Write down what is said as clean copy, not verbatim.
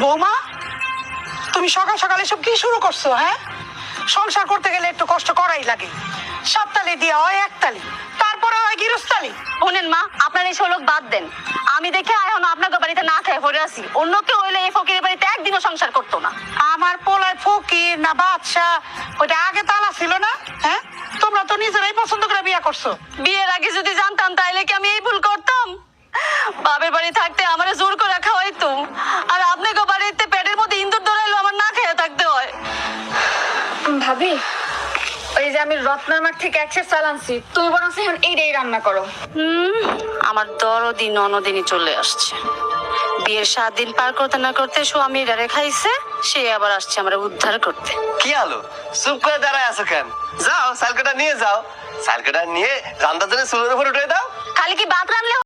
বৌমা, তুমি সকাল সকালে সব কি শুরু করছো? হ্যাঁ, সংসার করতে গেলে একটু কষ্ট করাই লাগে। সাততালি দিয়া হয় একতালি, তারপরে হয় গিরস্তালি। শোনেন মা, আপনার এই শোলক বাদ দেন। আমি দেখে এখন আপনাকে বাড়িতে না খেয়ে পড়ে আছি। অন্য কেউ হইলে এই ফকিরের বাড়িতে একদিনও সংসার করতো না। আমার পোলায় ফকির না বাদশা, ওইটা আগে তালা ছিল না? হ্যাঁ, তোমরা তো নিজেরাই পছন্দ করে বিয়ে করছো। বিয়ের আগে যদি জানতাম তাইলে কি আমি এই ভুল করতাম? বাপের বাড়ি থাকতে আমারে জোর করে খাওয়াইতো, আর আপনাকে বাড়িতে পেটের মধ্যে ইন্দুর ধরাইলো আমার না খেয়ে থাকতে হয়। ভাবি, ওই যে আমি রত্নার মাঠ থেকে এক সের চাল আনছি, তুই বরং এখন এইটাই রান্না করো। আমার দরদি ননদিনী চলে আসছে। বিয়ের 7 দিন পার করতে না করতে স্বামী ডারে খাইছে, সে আবার আসছে আমরা উদ্ধার করতে। কি হলো, চুপ করে দাঁড়ায় আছো কেন? যাও সালকাটা নিয়ে যাও, সালকাটা নিয়ে রান্নার জন্য চুলের উপর উঠে দাও। খালি কি ভাত রান্নলে